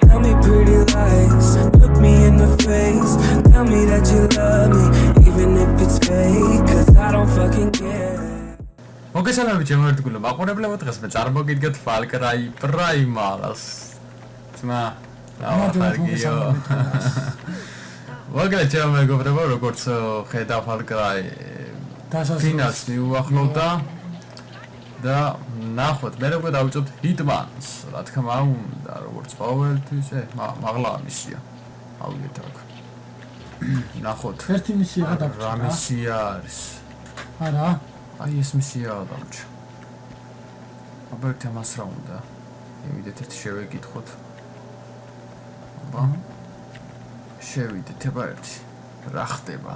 Tell me pretty lies, look me in the face. Tell me that you love me, even if it's fake, cause I don't fucking care. მოგესალმებით ჩემო მაყურებლებო, დღეს მე წარმოგიდგეთ Far Cry Primal-ს. ძმა, დავახარგიო. მოგესალმებით ჩემო მეგობრებო, როგორც ხედავ Far Cry ფინალს მიუახლოვდა და ნახოთ, მე როგორ დავიწყოთ Hitman-ს, რა თქმა უნდა, როგორც ყოველთვის, მაღლა მისია. ავიდეთ აქ. ნახოთ. ერთი მისია გადაგჭირა. რა მისია არის? არა. აი ეს მისიაა დამჭა. აბა თემას რა უნდა? მივიდეთ ერთ შევეკითხოთ. აბა. შევიდეთ აბა ერთი. რა ხდება?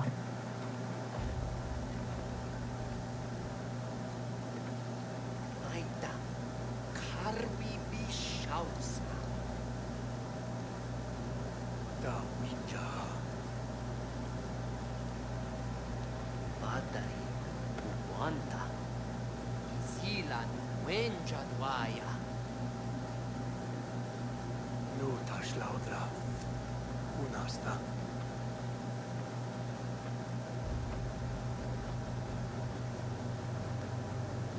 აიდა. კარბი ბიშაუსკა. და ვინჯა. ბადაი. Anta Zilan Wenja Dwaya Nuta Schlaudra Unasta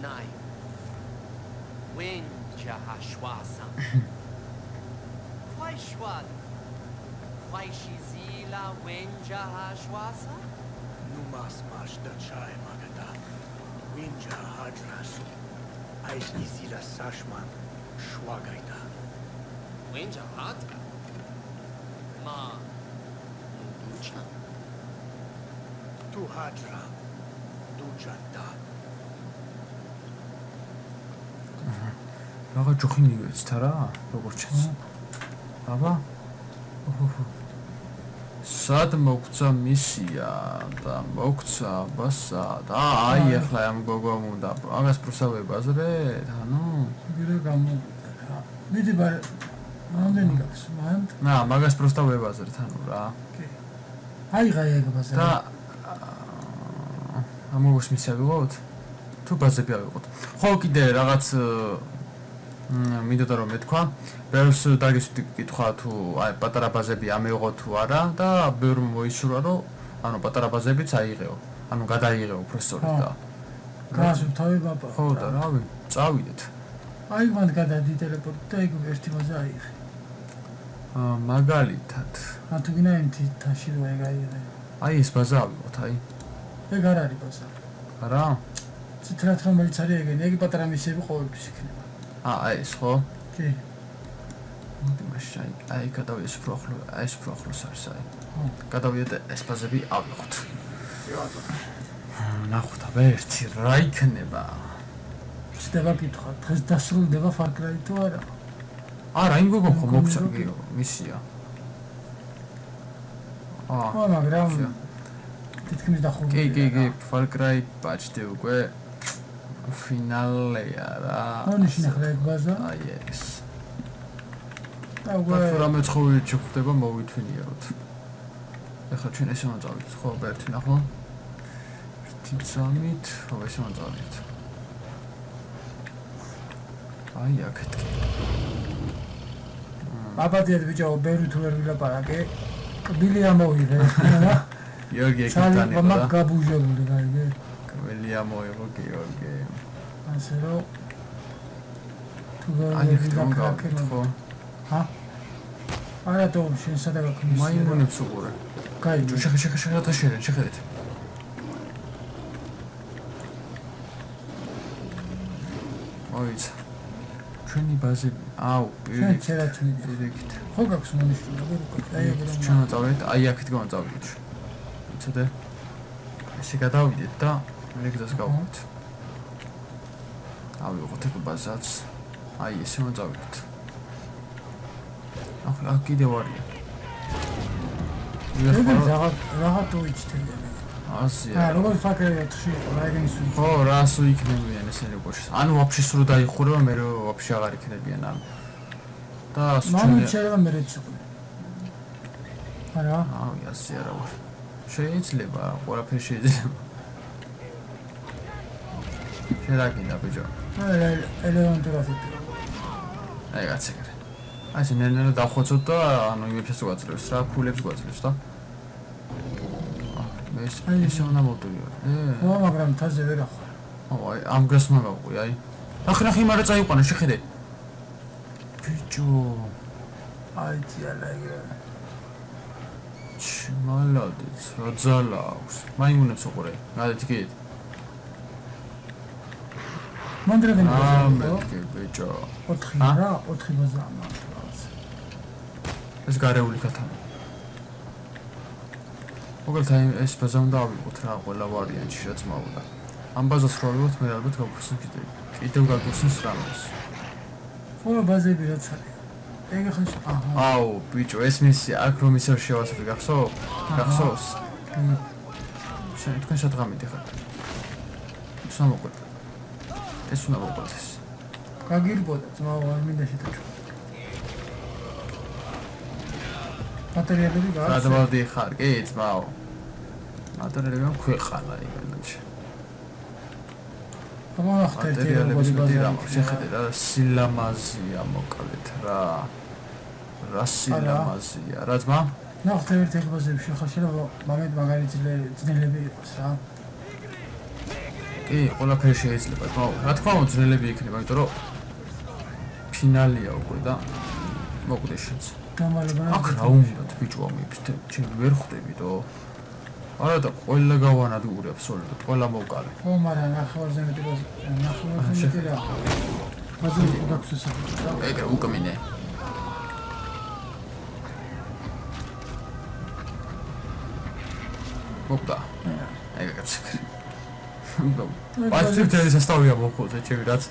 Nai Wenja Hashwasa Why Shwad Why Shizila Wenja Hashwasa Numas Mashda Chai Magada Winja Hadrasu Aizizila Sashman Shwagaida Winja Hadra Ma Ducha Tu Hadra Dujanta Raga ჯოხი მიგეც რა, როგორ ჩეს. აბა. სად მოგცა მისია და მოგცა ბასა და აი ახლა ამ გოგომ უნდა ამას პროსავებაზრეთ ანუ ვირა გამოვიდა რა მიდი ბარ რამდენი გაქვს მანდ ნა მაგას პროსავებაზრეთ ანუ რა კი აიღა ეგ ბაზარი და ამოს მისია ვიღოთ თუ ბაზები ავიღოთ ხო კიდე რაღაც მინდოდა რომ მეთქვა ბევრს დაგისვით კითხვა თუ აი პატარა ბაზები ამეიღო თუ არა და ბევრ მოისურვა რომ ანუ პატარა ბაზებიც აიღეო ანუ გადაიღეო პროფესორი და გასულ თავი ბაბა ხო და რავი წავიდეთ აი მანდ გადადი ტელეპორტი და ეგ ერთი ბაზა აიღე მაგალითად თუ გინდა ემთი თაში რო ეგ აიღე აი ეს ბაზა ავიღოთ აი ეგ არ არის ბაზა არა ცითრათ რომელიც არის ეგენი ეგ პატარა მისიები ყოველთვის იქნება აი ეს ხო კი მოდი მაშინ აი გადავიდე სპროხლო აი სპროხლოს არის აი გადავიდე ეს ბაზები ავიღოთ ნახოთ აბა ერთი რა იქნება შეიძლება კითხვა დღეს დასრულდება Far Cry თუ არა არა იმ გოგო ხო მოგცა მისია მაგრამ თითქმის დახურული კი Far Cry პაჩდე უკვე ფინალია რა ონიშნა ხლა ეგ ბაზა აი ეს და უკვე რამე ცხოველი ჩხდება მოვითვინიეროთ ეხლა ჩვენ ესე მოწავით ხო ერთი ნახო ერთი წამით ხო ესე მოწავით აი აქეთ აბადიად ბიჭო ბევრი თუ ვერ ვილაპარაკე კბილი ამოვიღე რა იორგი ეკეთანება და მაგ გაბუჟებული გაიგე კბილი ამოიღო გიორგი ასე რომ თუ აი ვერ ეს ვილაპარაკე ხო ჰა არა თუ შენ სადაგა ქნის მაიმუნებს უყურე გაიგე შეხედეთ შეხედეთ ოიც ჩვენი ბაზები აუ პირიქით ხო გაქვს მონიშნული როგორ აი ეგ რომ ჩვენ წავიდეთ აი აქეთ გამოვწავიდეთ ცოტა ესე გადავიდეთ და მე გზას გავხდით ავიღოთ ეგ ბაზაც აი ესე მოწავიდეთ ახლა კიდევ არია რაღაც თუ იცით ასია როგორ ფაქრია თში რა ეგენი სულ ხო რასო იქნებიან ესენი ყოშს ანუ ვაფშე სულ დაიხურება მე ვაფშე აღარ იქნებიან ამ და მამი შეიძლება მე რეციპლე არა აუ ასია რა ვარ შეიძლება ყველაფერი შეიძლება შენ რა გინდა ბიჭო ელევანტურას იტყვი აი კაცი აი ეს ნენელა დავხვეწოთ და ანუ იმებს გვაძლევს რა, ფულებს გვაძლევს და. ეს უნდა მოვტვიო. მაგრამ თაზე ვერ ახარ. აი ამ გას მაგაყვი, აი. ნახე იმარა წაიყვანა, შეხედე. ბიჭო. აი ძიალაგა. ჩმალადიც, რა ძალა აქვს. მაიმუნებს უყურე. გადაჭიქით. მანდრეგენ ამეთქე ბიჭო. 4 რა, 4 ბაზა ამას. ეს გარეული ქათამი. მოგელთან ეს ბაზა უნდა ავიღოთ რა, ყველა ვარიანტი რაც მოვიდა. ამ ბაზას რო ავიღოთ, მე ალბათ გავხსნით კიდევ გავხსნით რამეს. ყველა ბაზები რაც არის. ეგ ახლა აუ, ბიჭო, ეს მისია აქ რომ ისევ შევასწრე, გახსოვს? შენ თქვენ სადღამით ხართ? ეს მოყვეთ. ეს უნდა მოყვეთეს. გაგირბოდა, ძმაო, არ მინდა შეთანხმო. მატერიალები გააქვს. გადავდი ხარ, კი, ძმაო. მატერიალები მქვეყანა იმენში. მატერიალების მეტი რამ, შეხედე რა, სილამაზია მოკლედ რა. რა სილამაზია, რა ძმა? ნახე ერთ ეხბაზებში ხარ შეიძლება მაგარი ძნელები იყოს რა. კი, ყველაფერი შეიძლება, თქო, რა თქმა უნდა ძნელები იქნება, იმიტომ რომ ფინალია უკვე და მოკვდე შენც. გამარჯობა. აქ რა უნდა ბიჭო ამიფრთე, ჩემ ვერ ხვდებიდო. არა და ყველა გავანადგურე აბსოლუტურად, ყველა მოვკალე. ო, მაგრამ ნახევარზე მეტი რა. ბაზარი გაგცეს ახლა. ეგრე უკმინე. ოპა. ეგრე გაცეკრე. პასტივ თელის ასტავია მოხოზე, ჩემი რაც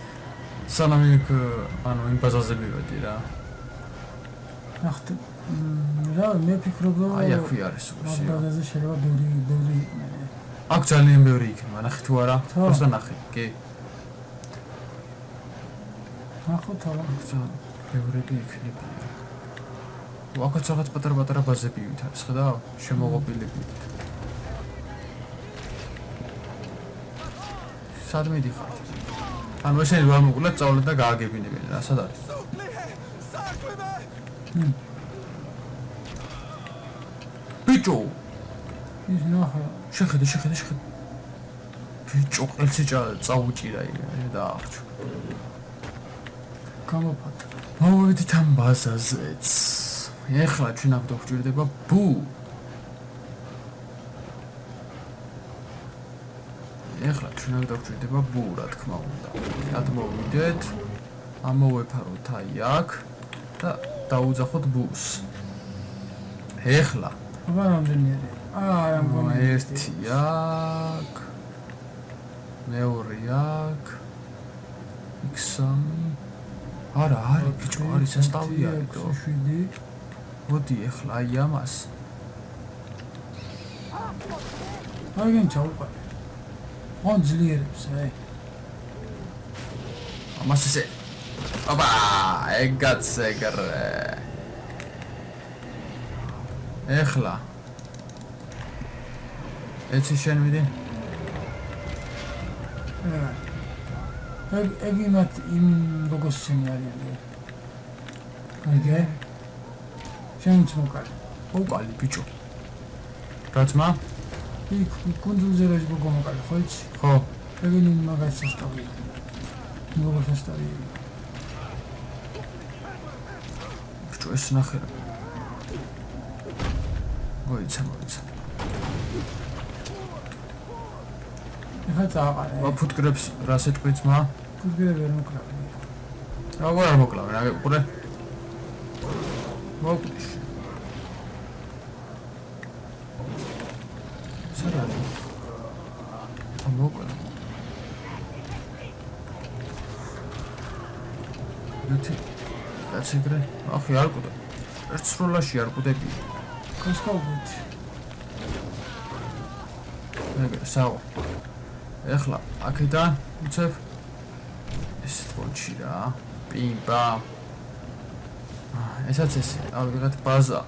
სანამ იქ ანუ იმ ბაზაზე მივედი რა. ნახე რა მე ფიქრობ რომ აი აქვე არის უსია. ბაზაზე შეიძლება ბევრი აქ ძალიან ბევრი იქნება, ნახე თუ არა? просто ნახე, კი. ნახო თორემ ბევრები იქნება. აქაც რაღაც პატარ-პატარა ბაზები არის, ხედავ? შემოღობილები. სად მიდიხარ? ანუ ესენი რა მოგულად წავლეთ და გააგებინებენ რა, სად არის? ბიჭო, ის ნახე. შეხედე. ბიჭო, ყელში წაუჭირა იმე და აღჭო. გამოფატა. მოვიდით ამ ბაზაზეც. ეხლა ჩვენ აქ გვჭირდება ბუ. რა თქმა უნდა. გადმოვიდეთ. ამოვეფაროთ აი აქ და დაუძახოთ ბუს. ეხლა აბა რამდენია? არა მგონი ერთი აქ. მეორე აქ. იქ3. არა, არის ბიჭო, არის ასტავია იდო. 7. მოდი ეხლა აი ამას. აგენ ჩაუყარე. on ძლიერებს, აი. ამას ესე. ოპა, ეგაც ეგრე. ეხლა. ეცი შენ ვიდე? ეგ იმათ იმ ბოგოსენი არიან. აიგე? შენც მოკალი. მოკალი ბიჭო. რა ძმა? იქ კუნძულზე რა ბოგო მოკალი, ხო იცი? ხო. ეგენი მაგას შესწავლი. ბოგოს შესწავლი. ბიჭო ეს ნახე. მოიცა. ეხლა წააყარე. ვაფუტკრებს რა სიტყვით ძმა? ფუტკრები ვერ მოკლავენ. როგორ არ მოკლავენ, აგე ყურე. მოკლიშ. სარალი. ამოკლავ. ნუთი. დაცეგრე. ახი არ ყუდა. ერთ სროლაში არ ყუდები. კოსკოვით. ეგრე, საო. ეხლა აქედან უცებ ეს თონჩი რა. პიმპა. ესაც ეს ავიღეთ ბაზა,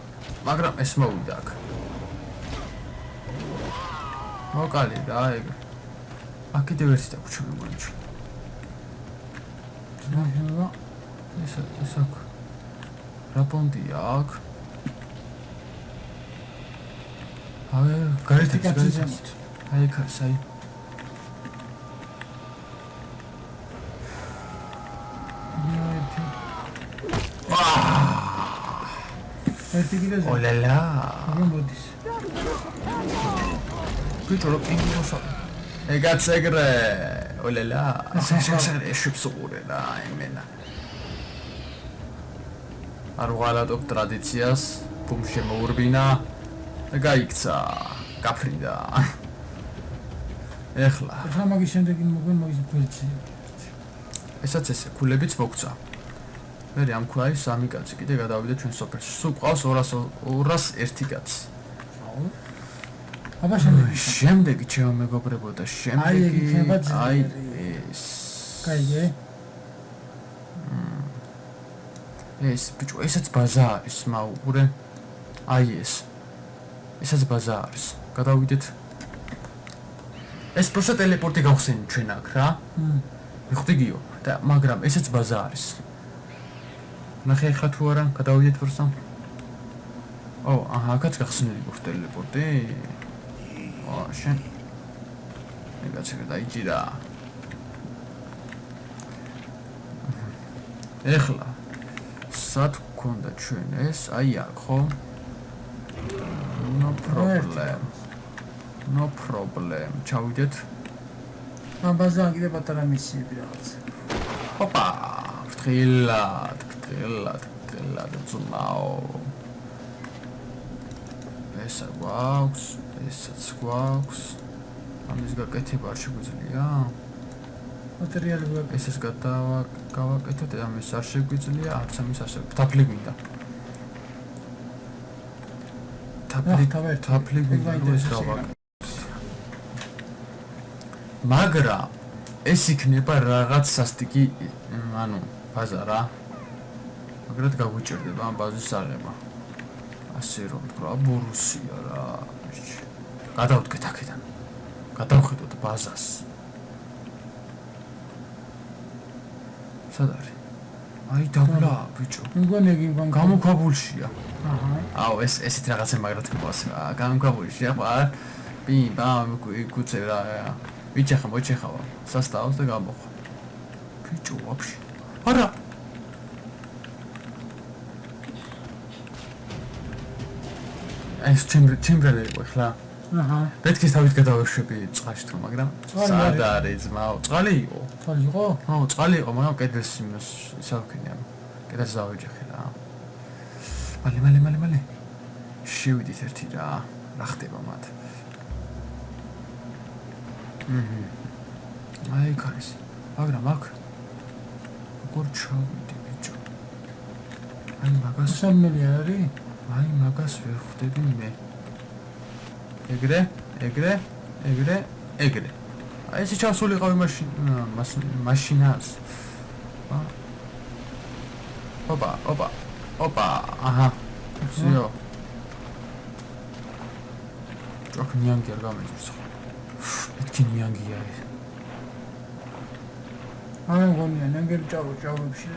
მაგრამ ეს მოვიდა აქ. მოკალი რა ეგ. აქ კიდევ ერთი დაგვრჩა მეგონი ჩვენ. ნახევა. ეს აქ. რა პონტია აქ? აი, გარეთ კაციზემოთ. აი, ქარს, აი. ერთი კიდეზე. ოლალა. აგე მოდის. Peter Ingolso. Egats egre. Ოლალა. შეფსუყურე რა იმენა. არ ვღალატობ ტრადიციას, ბუმ შემოურბინა და გაიქცა. გაფრინდა. ეხლა ახლა მაგის შემდეგ მოგენ მოგის გვერდზე. ესაც ესე ქულებიც მოგცა. მე ამ ქვაი სამი კაცი კიდე გადავიდა ჩვენ სოფელში. სულ ყავს 201 კაცი. აბა შემდეგ. შემდეგი ჩემო მეგობრებო და შემდეგი აი ეს. კაიგე. ეს ბიჭო, ესაც ბაზა არის, მაუყურე. აი ეს. ესაც ბაზა არის. გადავიდეთ. ეს პროსტა ტელეპორტი გავხსენით ჩვენ აქ რა. მიხდი გიო და მაგრამ ესაც ბაზა არის. ნახე ხა თუ არა, გადავიდეთ პროსტა. ო, აჰა, აქაც გახსნილი გვაქვს ტელეპორტი. შენ ეგაცი დაიჭირა. ეხლა სად გქონდა ჩვენ ეს? აი აქ ხო? No problem. ჩავიდეთ. ბაზა კიდე პატარა მისიები რაღაც. ჰოპა. ფრთხილად ძმაო. ესა გვაქვს, ესაც გვაქვს. ამის გაკეთება არ შეგვიძლია? მატერიალი გვაქვს. ესეც გავაკეთოთ, ამის არ შეგვიძლია, არც ამის არ შეგვიძლია. თაფლი გვინდა. თაფლი გვინდა, ეს გავაკეთოთ. მაგრამ ეს იქნება რაღაც სასტიკი, ანუ ბაზა რა. მაგრად გაგვიჭირდება ამ ბაზის აღება. ასე რომ ვთქვა, ბორუსია რა. გადავდგეთ აქედან. გადავხედოთ ბაზას. სად არის? აი დაბლა, ბიჭო. მგონი გამოქვაბულშია. აჰა. აუ ესეთ რაღაცა მაგრად გყავს რა. გამოქვაბულშია, ხარ? ბიმ ბამ გუცე რა. მოიჩეხავა. სასტავს და გამოხვა. ბიჭო, ვაფშე. არა. ეს ჩემბრელი იყო ხლა. აჰა. პეთქის თავით გადავეშვები წყალში თუ, მაგრამ სად არის ძმაო? წყალი იყო. წყალი იყო? აუ, წყალი იყო, მაგრამ კედელს იმას ისავქენია. კედელს დავეჯახე რა. მალე. შევიდით ერთი რა. რა ხდება მათ? აი ქარის. მაგრამ აქ როგორ ჩავიდი ბიჭო? აი მაგას სამმელი არის? აი მაგას ვერ ხვდები მე. ეგრე. აი ეს ჩავსულიყავი მაშინას. ოპა. აჰა. ზიო. ჭოქ ნიანგი არ გამეჭირს ხო? მეთქი ნიანგია ეს. აი მგონია ნანგერი ჭავრებში.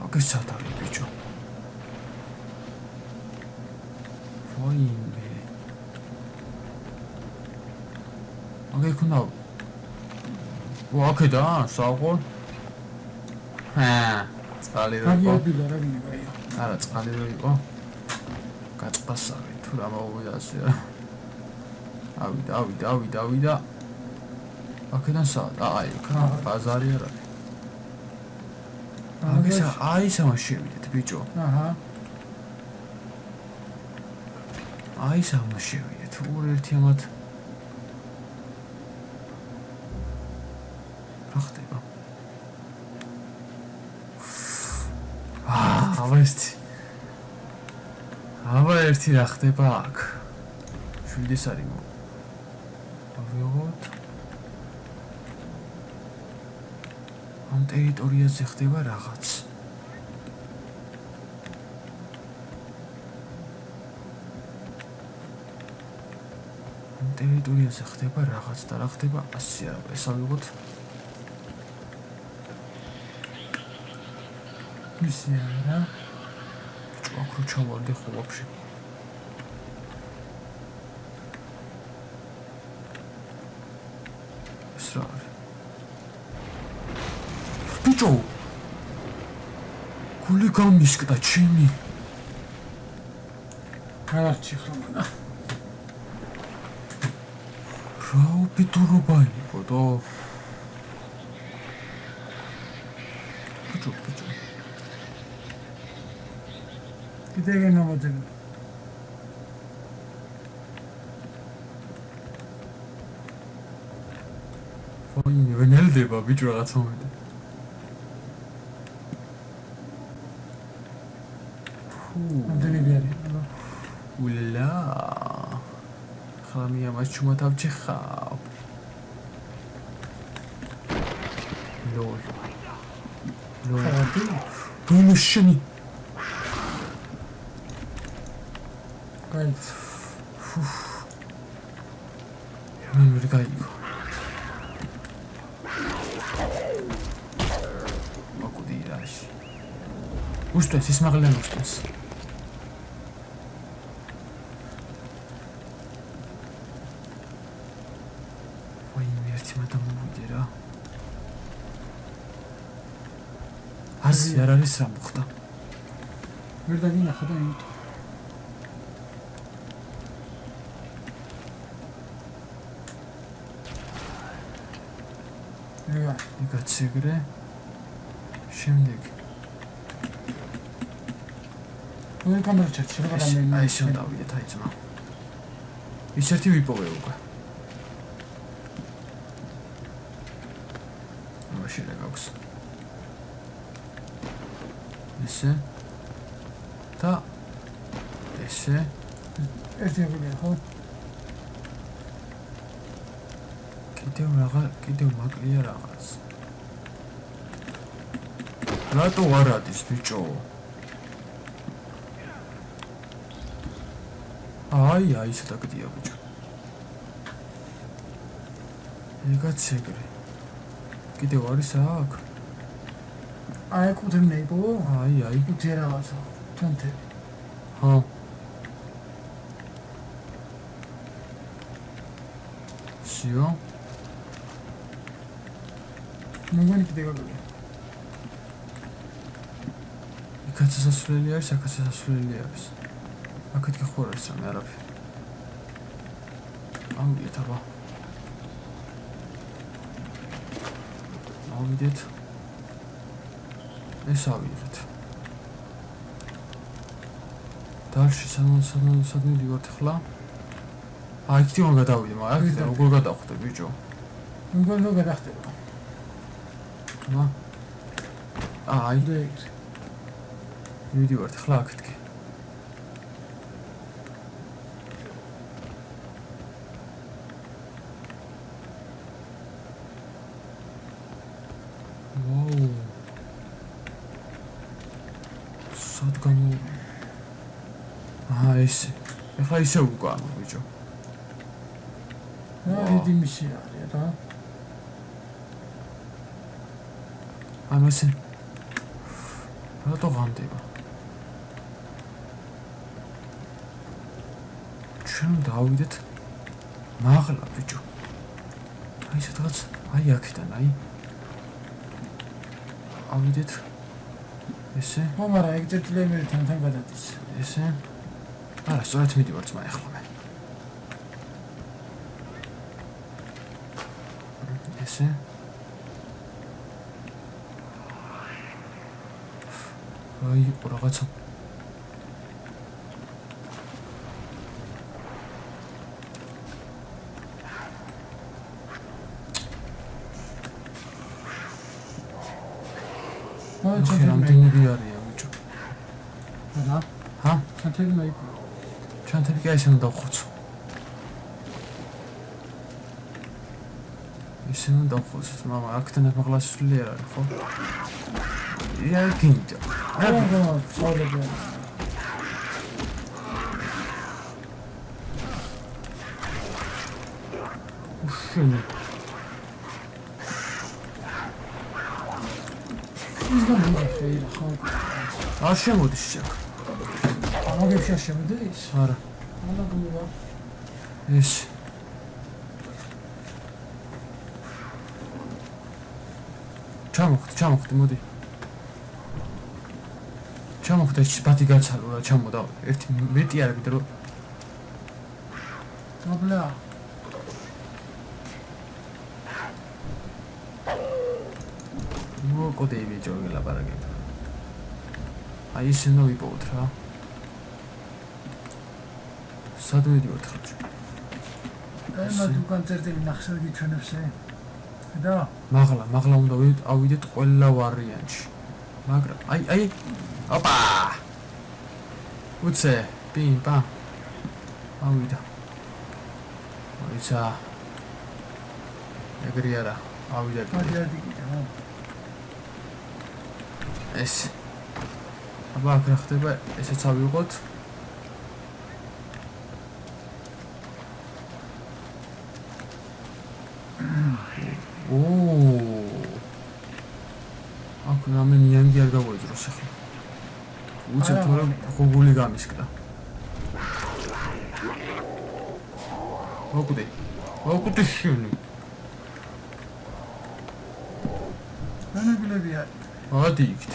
აგეცად არის ბიჭო. ვაიმე. აგე ქონა. ვაკედა, საყო. წყალი რო იყო. არა, წყალი რო იყო. გაწყასავი თუ რა მოვიდა ასე რა. ავიდა. აქედან სად? აი, ბაზარი არ არის. აი სამა შევიდეთ ბიჭო. აჰა. აი სამა შევიდეთ. ორ ერთი ამათ. რა ხდება? აბა ერთი რა ხდება აქ? შვიდის არის მო. ავიღოთ. ამ ტერიტორიაზე ხდება რაღაც. ამ ტერიტორიაზე ხდება რაღაც და რა ხდება? ასე არა, ეს ავიღოთ. მისია რა. ბიჭო, აქ რო ჩავარდი ხო ვაფშე. ეს რა არის? ბიჭო! გული გამისკდა ჩემი. არჩი ხმანა. რა უბედურობა იყო და ბიჭო. კიდე განამოძებნა. ვაიმე, ვენელდება ბიჭო რაღაცა მომენტი. ამდენები არის. ულა. ხამია მას ჩუმათავჭი ხავ. ლოლ. ხარდი. დუნუშენი. კაიც. მე ვერ გაიგო. მოკუდი რაში. უსტეს ის მაღლიან უსტეს. ვაიმე ერთი მათამ მოვიდე რა. აზი არ არის რა მოხდა. ვერ დაგინახა და იმიტომ. იგაციგრე შემდეგ ორი კამერა ჩერჩი რა გამენი აი შენ დავიდეთ აი ძმა ის ერთი ვიპოვე უკვე მაშინ რა გაქვს ესე და ესე ერთი აღია ხო კიდევ მაკლია რაღაც. რატო არ ადის ბიჭო? აი, ისე დაგდია ბიჭო. ეგაც ეგრე. კიდევ არის აქ? აი კუთვნეიბო? აი. კუთი რაღაცა. თუნთები. ხო. სიო? მოგონი კიდე გაგები. იქაც სასასვლელი არის, აქაც სასასვლელი არის. აქეთ კი ხო არის სამი არაფერი. ავიდეთ აბა. ავიდეთ. ეს ავიდეთ. დალში სადმე ვივართ ახლა? აი, იქით უნდა გადავიდე, მაგრამ როგორ გადავხვდე ბიჭო? მოგონი რომ გადახტება. აი მივიდივართ ახლა აქეთკი ვაუ სად გამო ესე ახლა ისე უკან ბიჭო დიდი მისი არის რა ამასე რატო ღამდება ჩვენ დავიდეთ მაღლა ბიჭო აი სადღაც აი აქედან აი ავიდეთ ესე მაგრამ ეგ წერტილები თან გადადის ესე არა სწორედ მიდივარ ძმა ახლა მე ესე აი რაღაცა რამდენები არიან ბიჭო რა ჰა ჩანთები მაი ჩანთები კი ისე უნდა დავხოცო ისე უნდა დავხოცო მამა აქედან მაღლა სული არ არის ხო იაკინჯა რა სწავლები უშენი ის გამიგე ხეირ ხო არ შემოდის შეკ მოგებში შემოდის? არა ანა გულობა. ეს ჩამოხდი მოდი ჩამოხდი ბათი გაცალო რა ჩამოდა ერთი მეტი არ გიდრო აბლა. მოკოდე ბიჭო გელაპარაკებ აი ისე ნოიპოვთ რა სად მიდივართ ხალხი აი მაგ კონცერტები ნახსოვ გიჩვენებს და მაღლა უნდა ავიდეთ ყველა ვარიანტში მაგრამ აი ოპა უცე პიმპა ავიდა აიცა ეგრე არა ავიდა მაგიადი კიდე ეს აბა აქ რა ხდება ესეც ავიღოთ აქ რამე ნიანგი არ გავუეძროს ახლა უცებ თორე ხუგული გამისკდა მოკვდი შენი მანაგლებია. მოდი იქით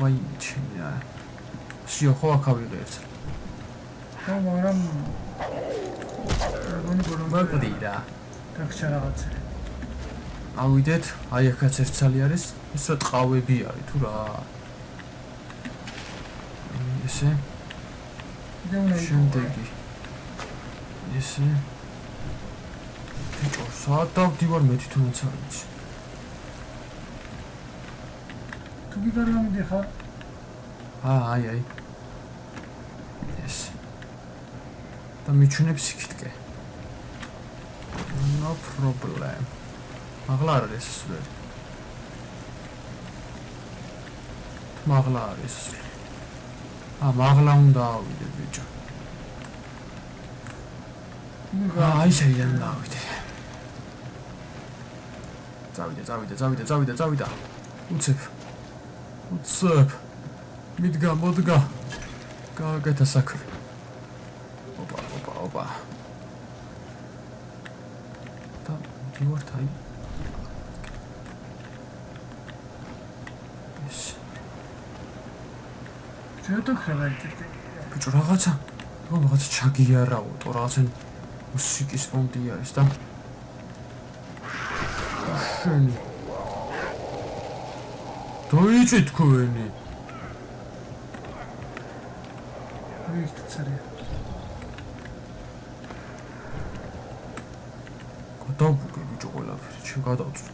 ვაი ჩინა სიო ხო აქ ავიღე ერთ მაგრამ მოკვდი რა დაგჭა რაღაცა. ავიდეთ აი ახაც ერთ ცალი არის ეს რა ტყავები არის თუ რა ესე შემდეგი ესე ბიჭო საათ დავდივარ მე თვითონაც არ ვიცი თუ გიგარამდი ხარ? აი ეს და მიჩვენებს იქითკე no problem მაღლა არ არის სულელი მაღლა არის მაღლა უნდა ავიდე ბიჭო აი შეიძლება დავიდე წავიდა უცებ მოდგა გააკეთა საქმე ოპა და დივართ აი ეს ჩეთო ხერაიტი ბიჭო რაღაცა ჩაგიარავო რაღაცა მუსიკის ფონდი არის და შენი დოიჭი თქვენი ვიქ წერია. გადავბუგე ბიჭო ყველაფერი შენ გადავწვი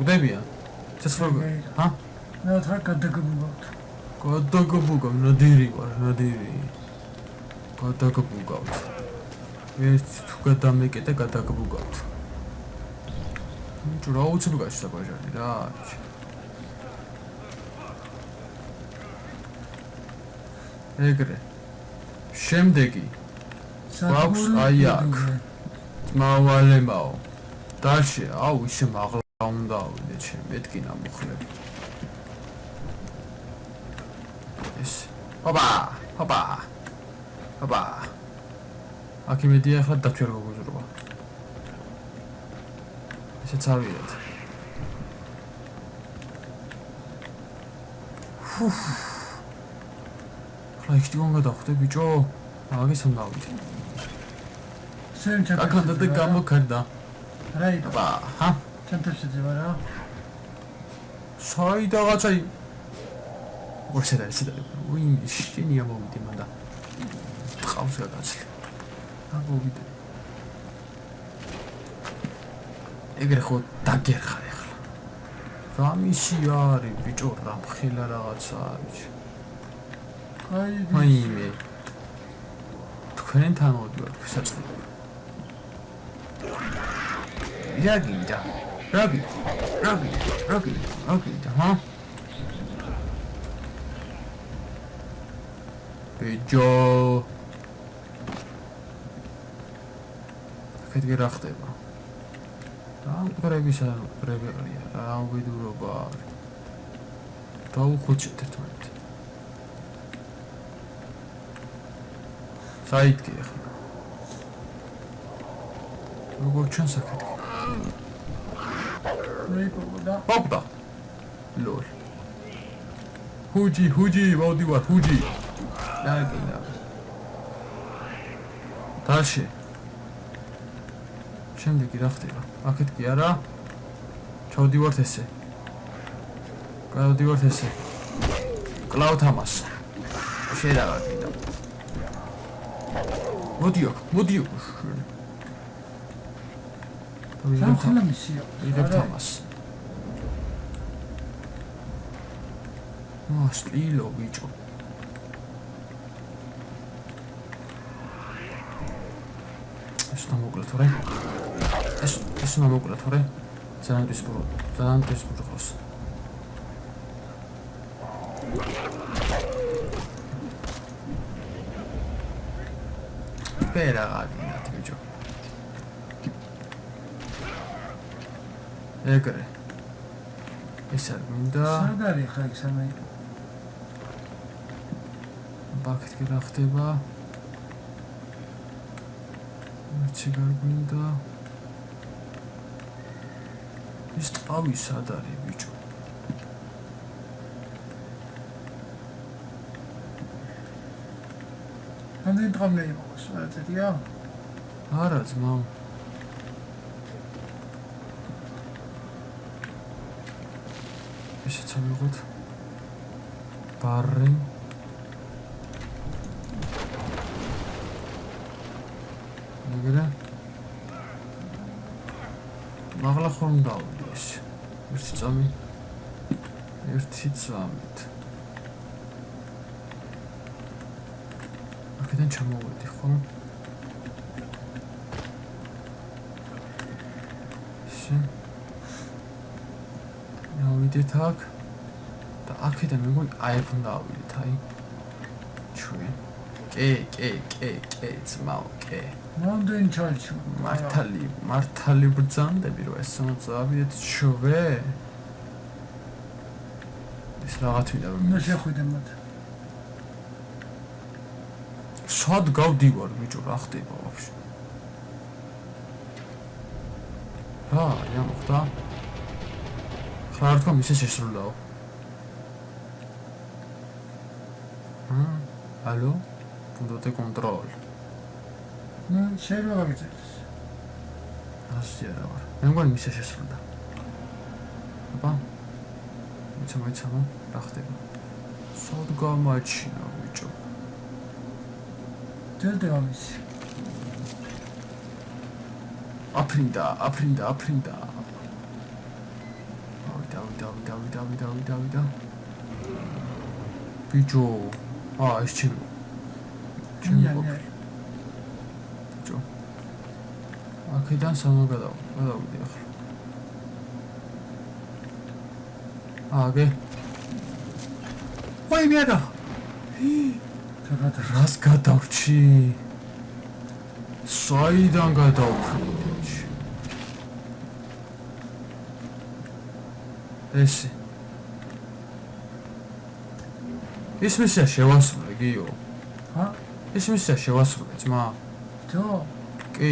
გუდებიან ცესროგი ჰა მე თან გადაგბუგავთ. გადაგბუგავ ნადირი ვარ გადაგბუგავთ ერთ თუ გადამეკეტე გადაგბუგავთ ბიჭო რა უცებ გაშა ბაჟარი რა ეგრე შემდეგი გვაქვს აი აქ მავალემაო დაში აუ ისე მაღლა უნდა ავიდე ჩემ მეთკინა მოხლები ეს ოპა აქ იმედია ახლა დათვერ გოგუზრობა ესეც ავიდეთ ახლა იქიდან გადავხვდე ბიჭო მაგის უნდა ავიდე შენ აქამდე და გამოქარდა რაი აბა ჰა ჩანთებში ძვარა საიდაღაცა ვორცედა ვინ შენია მომდი მანდა ყავს გადაცლი აგოვიდე ეგრე ხო დაგერხარ ახლა რა მისი არის ბიჭო რა მხილა რაღაცა არის მაიმე თქვენთან მოდივარ საწყობ იაგინდა რაბი ჰა ბიჭო კეთილი რა ხდება დაამყრებისა პრებერია რა უბედურობა არის დაუხუჩეთ ერთმანეთ საიტკი ახლა როგორ ჩანს აქეთკი მეიპოვდა ოპა ლოლ ჰუჯი მოვდივარ ჰუჯი დაგინა დაში შემდეგი რა ხდება აქეთკი არა ჩავდივართ ესე გავდივართ ესე კლავთ ამას შეიძლება კიდე მოდი აქ სამხელა მისია ვიღებთ ამას სტილო ბიჭო ეს ნამოკლეთ რა ეს ნამოკლეთ რა ძალიან დისპუროს პერა გადინათ ბიჭო ეგრე ეს არ მინდა სად არის ხა იქ სამე ბაქეთკი რა ხდება მეცი გარგვინდა ის ტყავი სად არის ბიჭო ამდენ ტყავი იმოს რა არა ძმაო ესეც ამიღოთ ბარრი ეგრე მაღლა ხომ დავიდი ეს ერთი წამით აქედან ჩამოვედი ხო ავიდეთ აქ და აქედან მეგონი აებ უნდა ავიდეთ აი ჩვენ კე ძმაო კე მომდენ ჩალჩუ მართალი ბრძანდები რომ ეს მოწავიდეთ შოვე ეს რაღაც ვიდა უნდა შეხვიდე მათ სად გავდივარ ბიჭო რა ხდება ვაფშე რა მოხდა ხარ თქო მისი შესრულდაო ალო პუნქტი კონტროლ ნუ შეიძლება გიწევს ასე არა ვარ მე მგონი მისი შესრულდა აბა მიცამო რა ხდება სად გამაჩინა ბიჭო ჯერდება მისი აფრინდა დავიდა ბიჭო ეს ჩემი ბიჭო აქედან სამო გადავიდე ახლა აგე ვაი მიერა რას გადავრჩი საიდან გადავვრჩი ესე ის მისია შევასრულე გიო ის მისია შევასრულე ძმა ჯო კი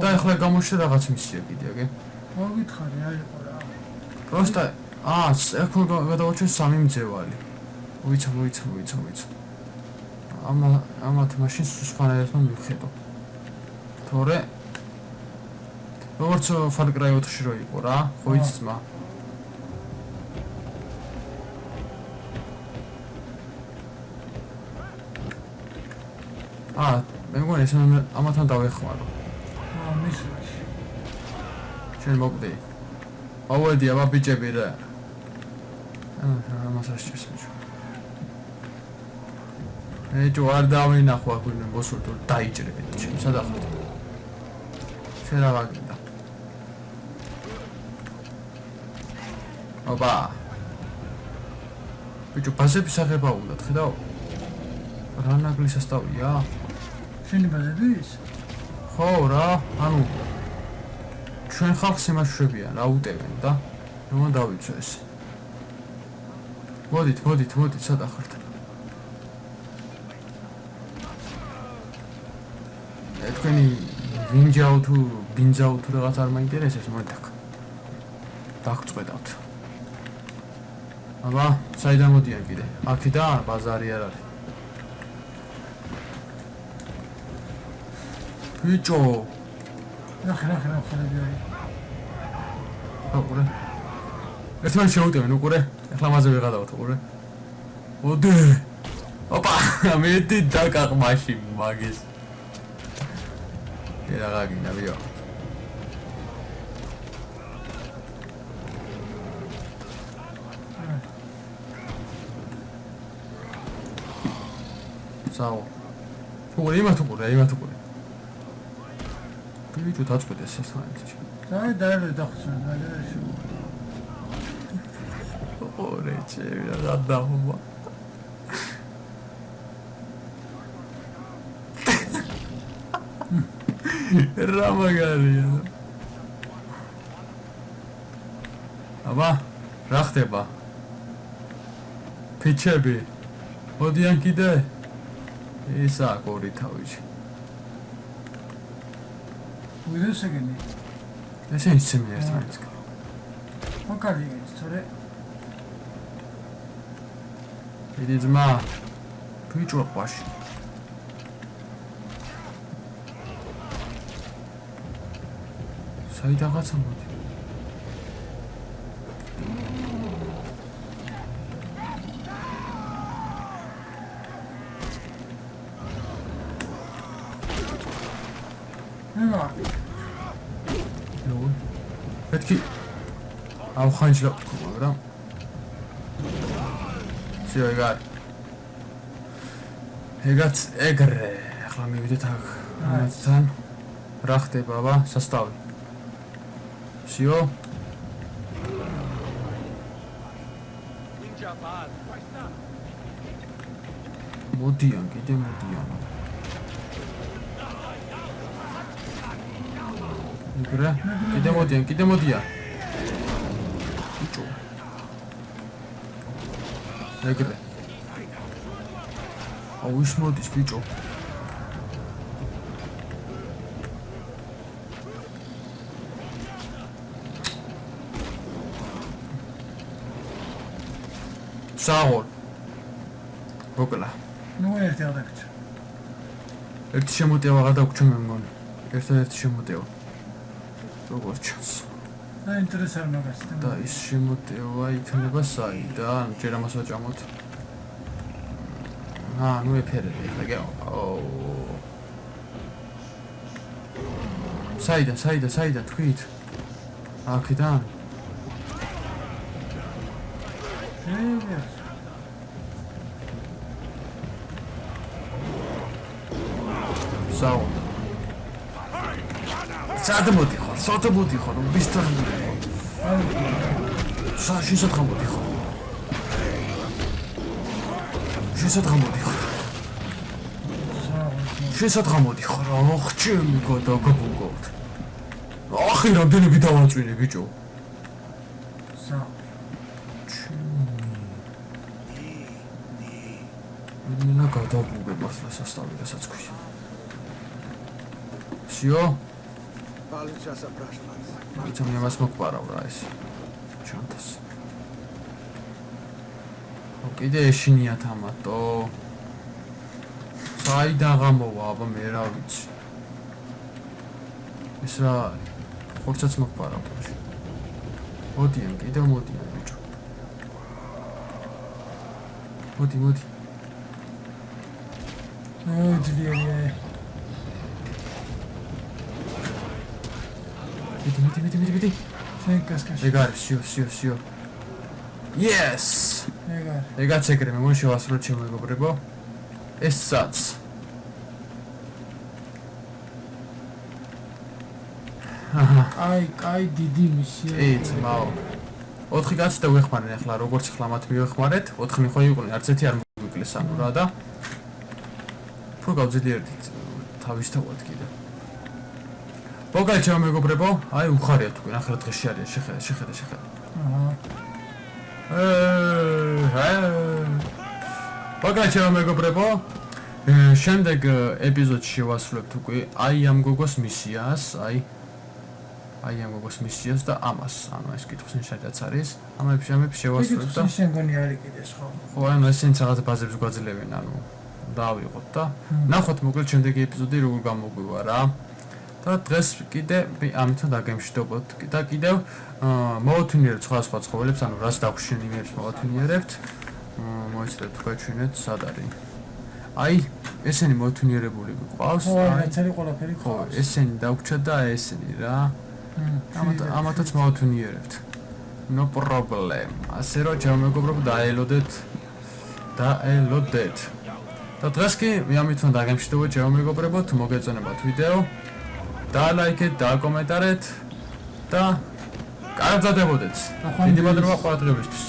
და ახლა გამოშე რაღაც მისია კიდე აგე მოგითხარი აიყო რა პროსტა ახლა გადავაჩენ სამი მძევალი მოიცა ამათ მაშინ სხვანაირად მივხედო თორე როგორც Far Cry 4-ში რო იყო რა ხო იცი ძმა მე მგონი ეს ამათან დავეხმარო მისლაში შენ მოგდი ავედი აბა ბიჭები რა ამას ასჭირს ეჯო არ დავინახო აქ ვინმე მოსულტო დაიჭრებით შენ სადახოთ შენ რა ვაგინდა აბა ბიჭო ბაზების აღება უნდა ხედავ რა ნაგლის ასტავია შენი ბაზების ხო რა ანუ ჩვენ ხალხს იმაშვებიან, რა უტევენ და რომ დავიცო ეს. მოდით, სადა ხართ? თქვენი ვინჯაო თუ ბინძაო თუ რაღაც არ მაინტერესებს, მოდით. დაგწყვეტავთ. აბა, საიდან მოდიან კიდე? აქედან ბაზარი არ არის. ბიჭო, ნახე ბიარი. უყურე. ერთმანეთს შეუტევენ, უყურე. ეხლა მასე ვიღადავთ, უყურე. მოდი. ოპა, მეტი დაკაყმაში მაგის. რა გინდა ბიო? საო. უყურე, იმათ უყურე. ბიჭო დაწყვეტე სასწაულში. დაერე დახსნა, დაერე. ორი ჩემი რა დაuma. რა მაგარია. აბა, რა ხდება? ფიჩები. მოდიან კიდე. ისა ორი თავში. ვირუსეგენი. ესე ისმე ერთმანეთს. მოკარიე, სწორე. დიდი ძმა. ბიჭო ყვაში. საიდანღაცა მოდი. Petki avxançla tutuluram. Всё, egal. Egat egre. ახლა მივიდეთ აქ. ამათთან რა ხდება, აბა, სასტავი. Всё. მოდიან, კიდე მოდიან. იგრე, კიდე მოდიან. ბიჭო. იგრე. აუ ის მოდის ბიჭო. საულ. მოკლა. ნუ ერთი ადაგჭ. ერთი შემოტევა გადაგვრჩა მე მგონი. ერთ-ერთი შემოტევა. როგორ ჩანს. დაინტერესებდა მაგას. და ის შემოტევა იქნება საიდან? ჯერ ამას ვაჭამოთ. ნუ ეფერები ახლა გეო. საიდან თქვით? აქედან? საუ. სადა მოდი ხო, ბისთან. შესათხამოდი ხო. შესათხამოდი ხო, რა ხჩემი გადაგაბუგოთ. ახი რამდენები დავაწვინე ბიჭო. მინა გადაგუბებ ახლა სასტავი რასაც ქვია. Всё. Палычаса прашманс. Იცი მე მას მოგპარავ რა ეს. ჩანთას. კიდე ეშინიათ ამათო. საიდან გამოვა, აბა მე რა ვიცი. ეს რა ხორცაც მოგპარავ. მოდიან, კიდე მოდიან ბიჭო. მოდი. ძლიერი. მიდი. შენკასკაში. ეგარ, всё. Yes! ეგაც ეგრე მე მგონი შევასრულოთ შემოეგობრებო. ესაც. აი დიდი მისია. ეც მაო. 4 კაცი და ვეხმარენ ახლა როგორც ახლა მათ მივეხმარეთ, 4 მიხო იყვნენ, არც ერთი არ მოგიკლეს ანუ რა და უფრო გავძლიერდით თავისთავად კიდე. მოგალ ჩემო მეგობრებო, აი უხარია თუ ნახე დღეში არის შეხედე. მოგალ ჩემო მეგობრებო, შემდეგ ეპიზოდში ვასრულებთ უკვე აი ამ გოგოს მისიას, აი ამ გოგოს მისიას და ამას, ანუ ეს კითხვის ნიშანიც არის. ამებში შევასრულებთ და შენ გონი არის კიდე სხვა. ხო, ანუ ესენც რაღაც ბაზებს გვაძლევენ, ანუ დავიღოთ და ნახოთ მოკლედ შემდეგი ეპიზოდი როგორ გამოგვივა რა. და დღეს კიდე ამიტომ დაგემშვიდობოთ და კიდევ მოვათვინიერებთ სხვა ცხოველებს, ანუ რას დაგვშენიერებს მოვათვინიერებთ. მოიცადეთ თქვენ სად არის. აი, ესენი მოვათვინიერებული გვყავს. ხო, ეცერი ყველაფერი ხო, ყავს. ესენი დაგვჭა და ესენი რა. ამათაც მოვათვინიერებთ. No problem. ასე რომ ჩემო მეგობრებო, დაელოდეთ. და დღეს კი ამიტომ დაგემშვიდობოთ ჩემო მეგობრებო, თუ მოგეწონებათ ვიდეო, დაალაიქეთ, დააკომენტარეთ და კარგად გრძადებოდეთ. დიდი მადლობა ყურადღებისთვის.